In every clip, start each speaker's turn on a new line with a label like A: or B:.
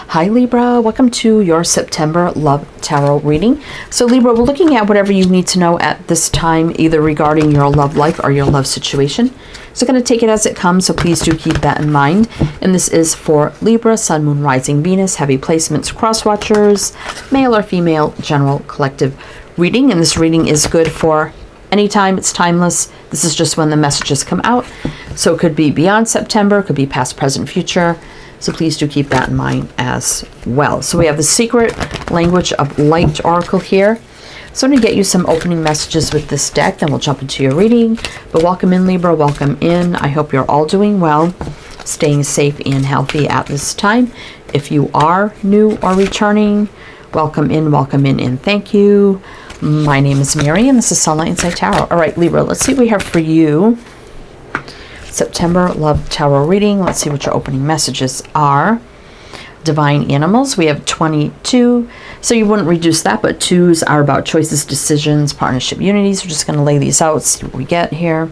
A: Hi Libra, welcome to your September Love Tarot reading. So Libra, we're looking at whatever you need to know at this time, either regarding your love life or your love situation. So I'm going to take it as it comes, so please do keep that in mind. And this is for Libra, Sun, Moon, Rising, Venus, heavy placements, cross watchers, male or female, general collective reading. And this reading is good for anytime. It's timeless. This is just when the messages come out. So it could be beyond September, it could be past, present, future. So please do keep that in mind as well. So we have the Secret Language of Light Oracle here. So I'm going to get you some opening messages with this deck, then we'll jump into your reading. But welcome in, Libra, welcome in. I hope you're all doing well, staying safe and healthy at this time. If you are new or returning, welcome in, and thank you. My name is Mary, and this is Sunlight Inside Tarot. All right, Libra, let's see what we have for you. September Love Tarot reading. Let's see what your opening messages are. Divine Animals. We have 22. So you wouldn't reduce that, but twos are about choices, decisions, partnership, unities. We're just going to lay these out, see what we get here.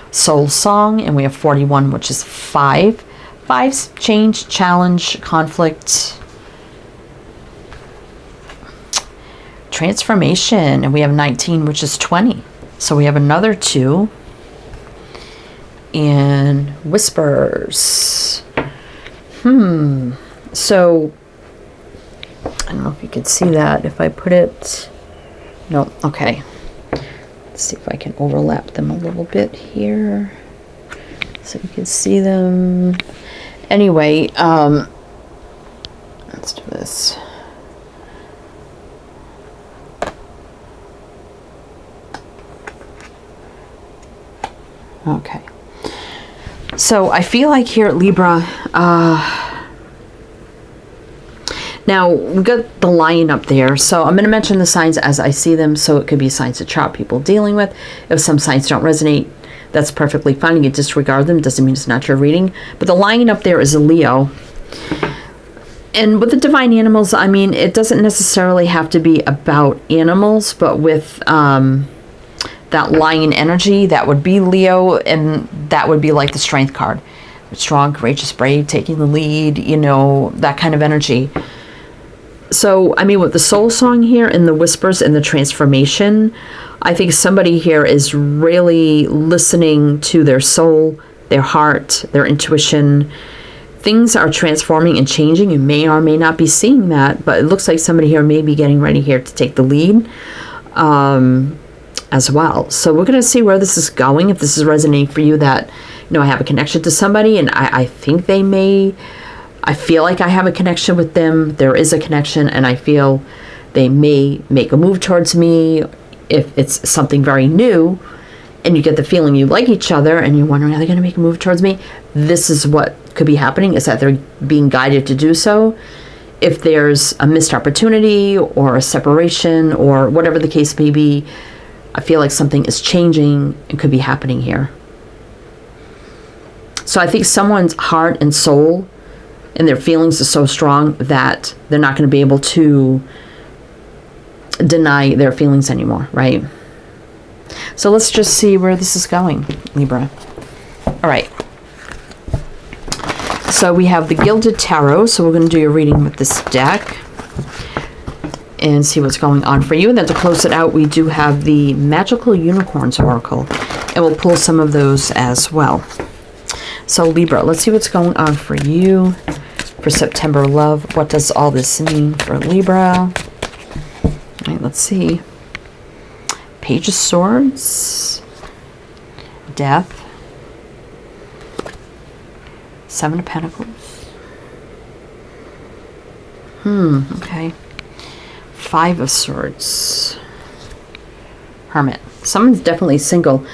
A: Soul Song. And we have 41, which is 5. Fives, change, challenge, conflict, transformation. And we have 19, which is 20. So we have another 2. And Whispers. So I don't know if you can see that if I put it. No, okay. Let's see if I can overlap them a little bit here so you can see them. Anyway, let's do this. Okay. So I feel like here at Libra, now we've got the Lion up there. So I'm going to mention the signs as I see them. So it could be signs that chart people dealing with. If some signs don't resonate, that's perfectly fine. You can disregard them. Doesn't mean it's not your reading. But the Lion up there is a Leo. And with the Divine Animals, I mean, it doesn't necessarily have to be about animals, but with that lion energy, that would be Leo, and that would be like the Strength card. Strong, courageous, brave, taking the lead, you know, that kind of energy. So, I mean, with the Soul Song here and the Whispers and the transformation, I think somebody here is really listening to their soul, their heart, their intuition. Things are transforming and changing. You may or may not be seeing that, but it looks like somebody here may be getting ready here to take the lead. As well. So we're going to see where this is going. If this is resonating for you, that, you know, I have a connection to somebody and I think they may, I feel like I have a connection with them. There is a connection and I feel they may make a move towards me. If it's something very new and you get the feeling you like each other and you're wondering, are they going to make a move towards me? This is what could be happening, is that they're being guided to do so. If there's a missed opportunity or a separation or whatever the case may be, I feel like something is changing and could be happening here. So I think someone's heart and soul and their feelings are so strong that they're not going to be able to deny their feelings anymore, right? So let's just see where this is going, Libra. All right. So we have the Gilded Tarot. So we're going to do your reading with this deck and see what's going on for you. And then to close it out, we do have the Magical Unicorns Oracle, and we'll pull some of those as well. So Libra, let's see what's going on for you for September love. What does all this mean for Libra? All right, let's see. Page of Swords, Death, 7 of Pentacles. Okay. 5 of Swords. Hermit. Someone's definitely single.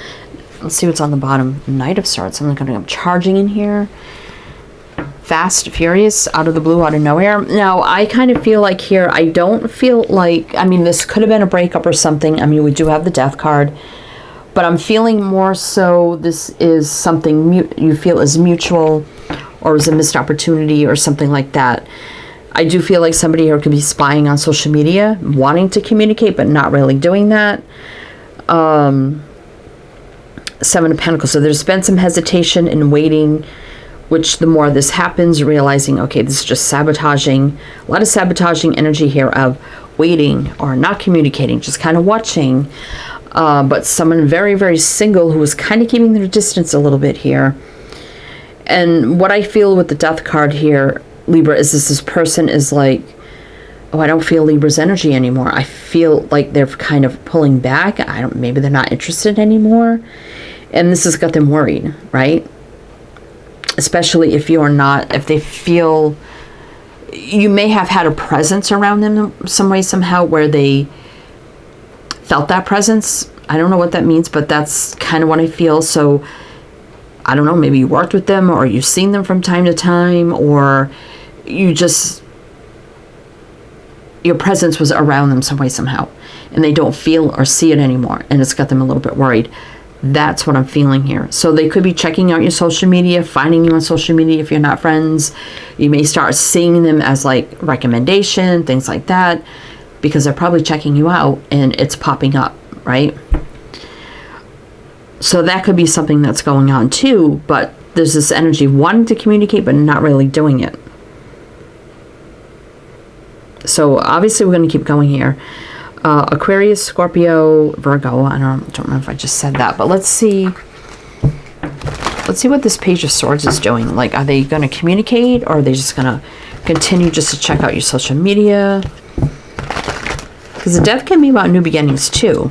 A: Let's see what's on the bottom. Knight of Swords. I'm going to go charging in here. Fast, furious, out of the blue, out of nowhere. Now, I kind of feel like here, I don't feel like, I mean, this could have been a breakup or something. I mean, we do have the Death card. But I'm feeling more so this is something you feel is mutual or is a missed opportunity or something like that. I do feel like somebody here could be spying on social media, wanting to communicate, but not really doing that. 7 of Pentacles. So there's been some hesitation and waiting which the more this happens, realizing, okay, this is just sabotaging, a lot of sabotaging energy here of waiting or not communicating, just kind of watching. But someone very, very single who is kind of keeping their distance a little bit here. And what I feel with the Death card here, Libra, is this person is like, oh, I don't feel Libra's energy anymore. I feel like they're kind of pulling back. Maybe they're not interested anymore. And this has got them worried, right? Especially if they feel, you may have had a presence around them some way, somehow, where they felt that presence. I don't know what that means, but that's kind of what I feel. So I don't know, maybe you worked with them, or you've seen them from time to time, or your presence was around them some way, somehow, and they don't feel or see it anymore, and it's got them a little bit worried. That's what I'm feeling here. So they could be checking out your social media, finding you on social media if you're not friends. You may start seeing them as like recommendation, things like that, because they're probably checking you out and it's popping up, right? So that could be something that's going on too, but there's this energy wanting to communicate but not really doing it. So obviously we're going to keep going here. Aquarius, Scorpio, Virgo. I don't remember if I just said that, but let's see what this Page of Swords is doing. Like, are they going to communicate, or are they just going to continue just to check out your social media? Because the Death can be about new beginnings too.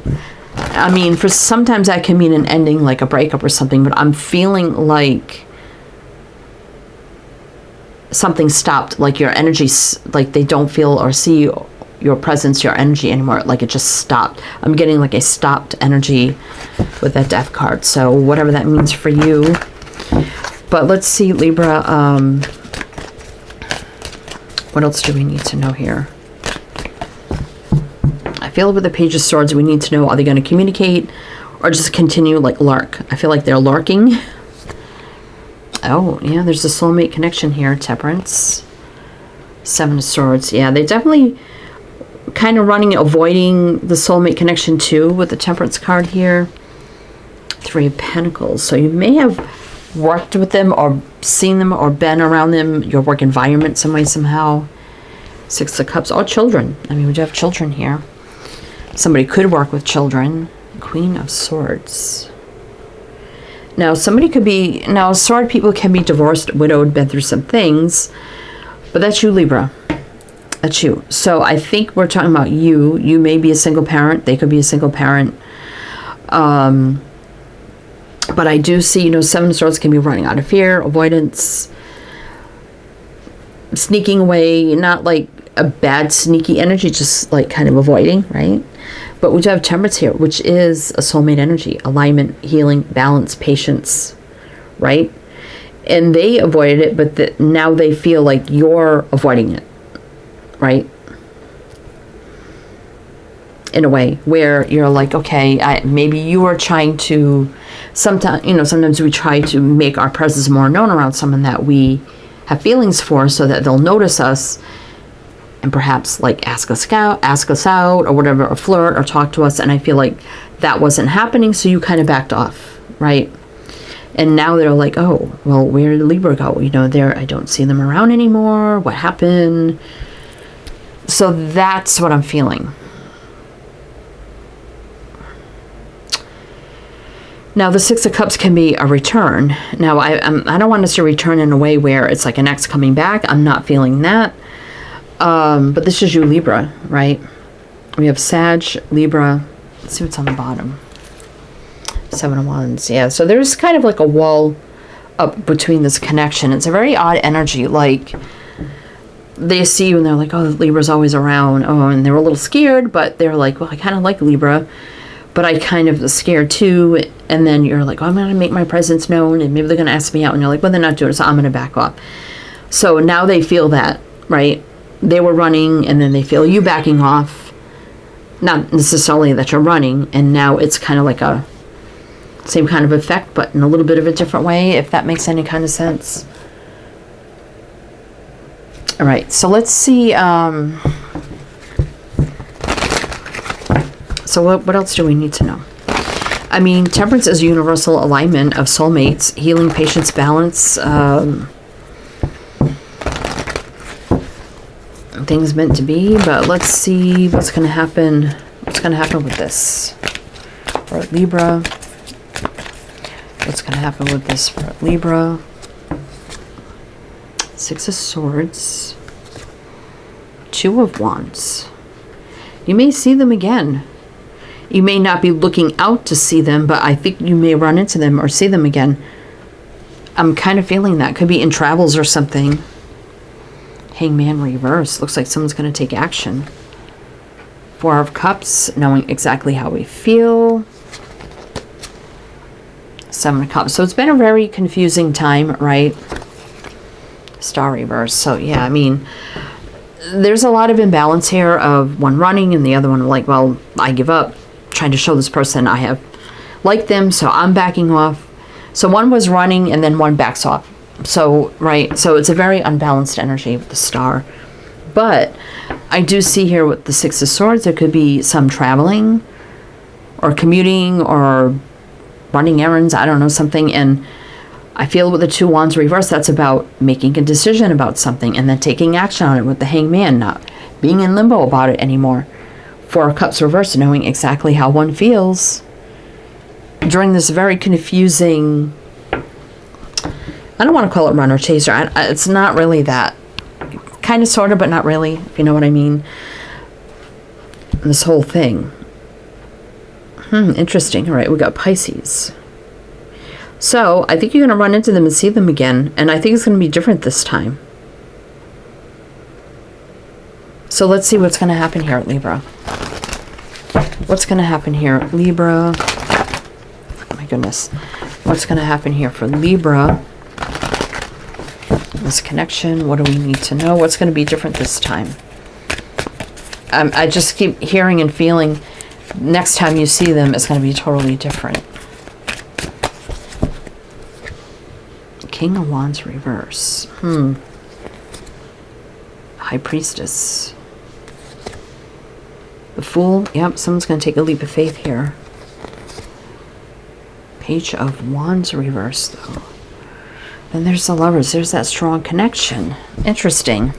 A: I mean, for sometimes that can mean an ending, like a breakup or something, but I'm feeling like something stopped, like your energy, like they don't feel or see your presence, your energy anymore, like it just stopped. I'm getting like a stopped energy with that Death card, so whatever that means for you. But let's see, Libra, what else do we need to know here? I feel with the Page of Swords, we need to know, are they going to communicate or just continue like lurk? I feel like they're lurking. Oh, yeah, there's a soulmate connection here, Temperance. Seven of Swords. Yeah, they definitely kind of avoiding the soulmate connection too with the Temperance card here. Three of Pentacles. So you may have worked with them or seen them or been around them, your work environment some way, somehow. Six of Cups. Or children. I mean, we do have children here. Somebody could work with children. Queen of Swords. Now, somebody could be... Now, sword people can be divorced, widowed, been through some things. But that's you, Libra. That's you. So I think we're talking about you. You may be a single parent. They could be a single parent. But I do see, Seven of Swords can be running out of fear, avoidance, sneaking away, not like a bad sneaky energy, just like kind of avoiding, right? But we do have Temperance here, which is a soulmate energy, alignment, healing, balance, patience, right? And they avoided it, but now they feel like you're avoiding it, right? In a way where you're like, okay, maybe you are trying to, sometimes we try to make our presence more known around someone that we have feelings for, so that they'll notice us and perhaps like ask us out or whatever, or flirt or talk to us. And I feel like that wasn't happening, so you kind of backed off, right? And now they're like, oh, well, where did Libra go? I don't see them around anymore. What happened? So that's what I'm feeling. Now, the Six of Cups can be a return. Now, I don't want us to return in a way where it's like an ex coming back. I'm not feeling that. But this is you, Libra, right? We have Sag, Libra. Let's see what's on the bottom. Seven of Wands. Yeah, so there's kind of like a wall up between this connection. It's a very odd energy. Like, they see you and they're like, oh, Libra's always around. Oh, and they're a little scared, but they're like, well, I kind of like Libra, but I kind of scared too. And then you're like, oh, I'm going to make my presence known, and maybe they're going to ask me out. And you're like, well, they're not doing it, so I'm going to back off. So now they feel that, right? They were running, and then they feel you backing off. Not necessarily that you're running, and now it's kind of like a same kind of effect, but in a little bit of a different way, if that makes any kind of sense. All right, so let's see. So what else do we need to know? I mean, Temperance is a universal alignment of soulmates, healing, patience, balance, things meant to be. But let's see what's going to happen. What's going to happen with this for Libra? What's going to happen with this for Libra? Six of Swords. Two of Wands. You may see them again. You may not be looking out to see them, but I think you may run into them or see them again. I'm kind of feeling that. Could be in travels or something. Hangman reverse. Looks like someone's going to take action. Four of Cups, knowing exactly how we feel. Seven of Cups. So it's been a very confusing time, right? Star reverse. So yeah, I mean, there's a lot of imbalance here of one running and the other one like, well, I give up. Trying to show this person I have liked them, so I'm backing off. So one was running and then one backs off. So, right, so it's a very unbalanced energy with the Star. But I do see here with the Six of Swords, there could be some traveling or commuting or running errands, I don't know, something. And I feel with the Two Wands reverse, that's about making a decision about something and then taking action on it with the Hangman, not being in limbo about it anymore. Four of Cups reverse, knowing exactly how one feels during this very confusing, I don't want to call it runner chaser. It's not really that. Kind of, sort of, but not really, if you know what I mean. This whole thing. Interesting. All right, we got Pisces. So I think you're going to run into them and see them again. And I think it's going to be different this time. So let's see what's going to happen here at Libra. What's going to happen here at Libra? Oh my goodness. What's going to happen here for Libra? This connection. What do we need to know? What's going to be different this time? I just keep hearing and feeling next time you see them, it's going to be totally different. King of Wands reverse. High Priestess. The Fool. Yep, someone's going to take a leap of faith here. Page of Wands reverse, though. Then there's the Lovers. There's that strong connection. Interesting.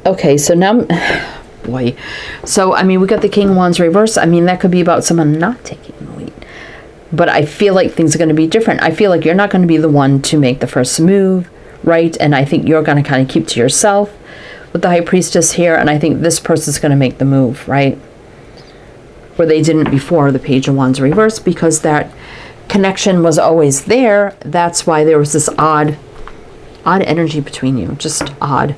A: Okay, so now, boy. So, I mean, we got the King of Wands reverse. I mean, that could be about someone not taking the lead. But I feel like things are going to be different. I feel like you're not going to be the one to make the first move, right? And I think you're going to kind of keep to yourself with the High Priestess here. And I think this person's going to make the move, right? Where they didn't before, the Page of Wands reverse, because that connection was always there. That's why there was this odd energy between you. Just odd.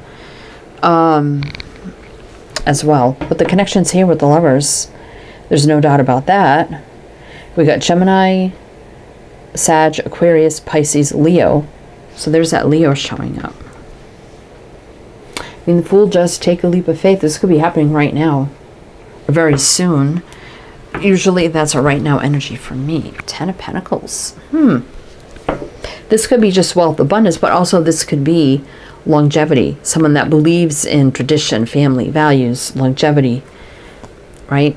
A: As well. But the connections here with the Lovers, there's no doubt about that. We got Gemini, Sag, Aquarius, Pisces, Leo. So there's that Leo showing up. I mean, the Fool does take a leap of faith. This could be happening right now. Or very soon. Usually that's a right now energy for me. Ten of Pentacles. This could be just wealth, abundance, but also this could be longevity. Someone that believes in tradition, family, values, longevity. Right?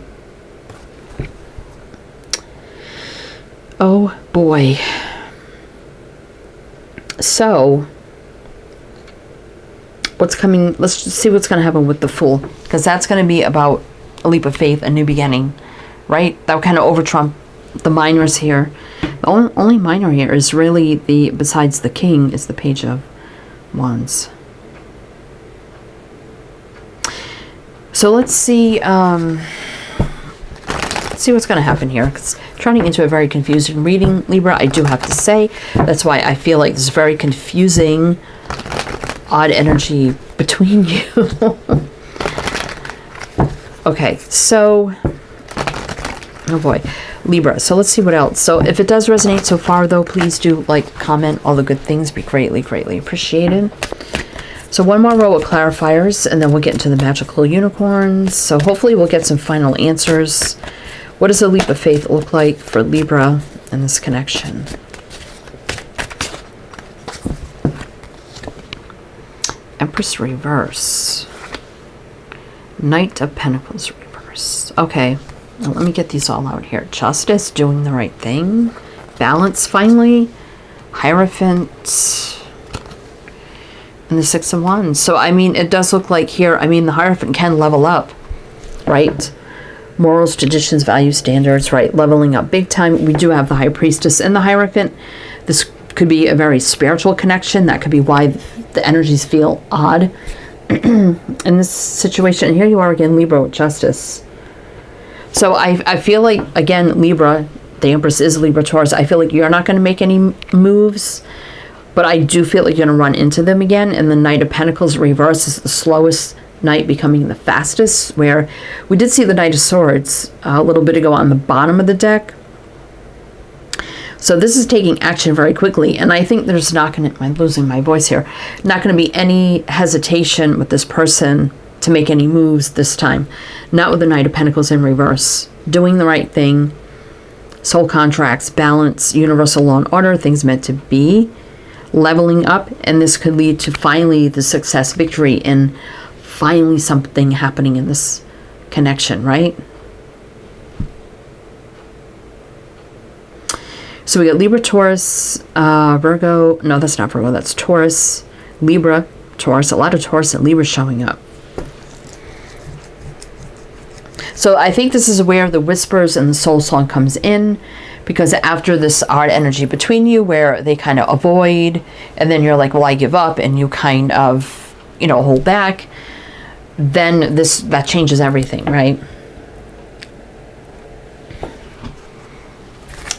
A: Oh boy. So, what's coming? Let's just see what's going to happen with the Fool. Because that's going to be about a leap of faith, a new beginning. Right? That would kind of over-trump the minors here. The only minor here is really besides the King, is the Page of Wands. So let's see what's going to happen here. It's turning into a very confusing reading, Libra, I do have to say. That's why I feel like this very confusing, odd energy between you. Okay, so, oh boy, Libra. So let's see what else. So if it does resonate so far, though, please do like, comment, all the good things. Be greatly, greatly appreciated. So one more row of clarifiers, and then we'll get into the magical unicorns. So hopefully we'll get some final answers. What does a leap of faith look like for Libra in this connection? Empress reverse. Knight of Pentacles reverse. Okay, now let me get these all out here. Justice, doing the right thing. Balance, finally. Hierophant. And the Six of Wands. So, I mean, it does look like here, I mean, the Hierophant can level up, right? Morals, traditions, values, standards, right? Leveling up big time. We do have the High Priestess and the Hierophant. This could be a very spiritual connection. That could be why the energies feel odd in this situation. And here you are again, Libra with Justice. So I feel like, again, Libra, the Empress is Libra Taurus. I feel like you're not going to make any moves, but I do feel like you're going to run into them again. And the Knight of Pentacles reverse is the slowest Knight becoming the fastest, where we did see the Knight of Swords a little bit ago on the bottom of the deck. So this is taking action very quickly, and I think there's not going to, I'm losing my voice here, not going to be any hesitation with this person to make any moves this time. Not with the Knight of Pentacles in reverse. Doing the right thing, soul contracts, balance, universal law and order, things meant to be, leveling up, and this could lead to finally the success, victory, and finally something happening in this connection, right? So we got Libra, Taurus, Virgo. No, that's not Virgo. That's Taurus, Libra, Taurus. A lot of Taurus and Libra showing up. So I think this is where the whispers and the soul song comes in, because after this odd energy between you where they kind of avoid, and then you're like, well, I give up, and you kind of, you know, hold back, then that changes everything, right?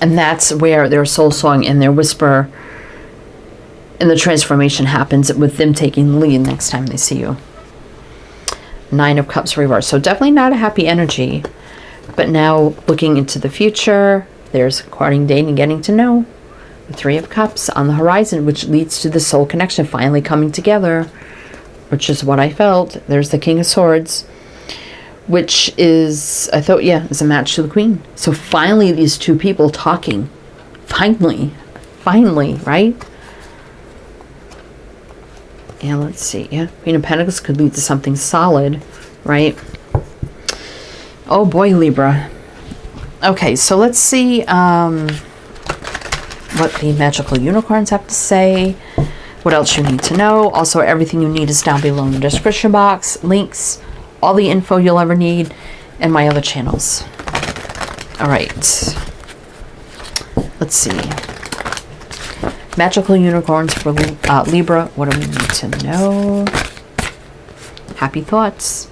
A: And that's where their soul song and their whisper and the transformation happens, with them taking the lead next time they see you. Nine of Cups reverse. So definitely not a happy energy. But now looking into the future, there's courting, dating, getting to know. The Three of Cups on the horizon, which leads to the soul connection finally coming together, which is what I felt. There's the King of Swords, which is, I thought, yeah, is a match to the Queen. So finally these two people talking. Finally, right? Yeah, let's see. Yeah, Queen of Pentacles could lead to something solid, right? Oh boy, Libra. Okay, so let's see what the magical unicorns have to say. What else you need to know. Also, everything you need is down below in the description box. Links, all the info you'll ever need, and my other channels. All right. Let's see. Magical unicorns for Libra. What do we need to know? Happy thoughts.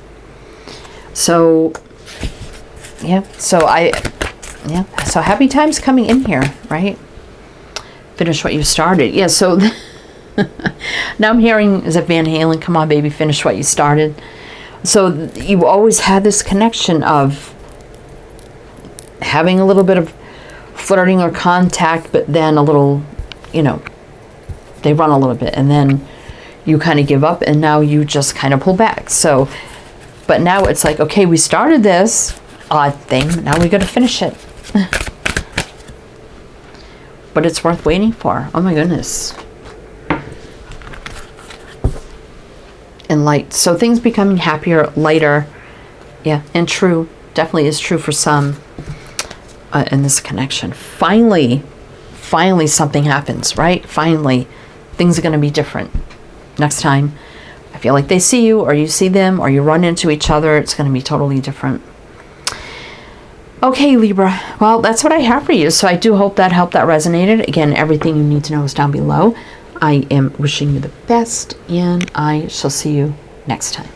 A: So, yeah. So happy times coming in here, right? Finish what you started. Yeah, so now I'm hearing, is it Van Halen? Come on, baby, finish what you started. So you always had this connection of having a little bit of flirting or contact, but then a little, you know, they run a little bit, and then you kind of give up, and now you just kind of pull back. So, but now it's like, okay, we started this odd thing, now we got to finish it. But it's worth waiting for. Oh my goodness. And light. So things becoming happier, lighter. Yeah, and true. Definitely is true for some in this connection. Finally something happens, right? Finally, things are going to be different next time. I feel like they see you, or you see them, or you run into each other. It's going to be totally different. Okay, Libra. Well, that's what I have for you. So I do hope that helped, that resonated. Again, everything you need to know is down below. I am wishing you the best, and I shall see you next time.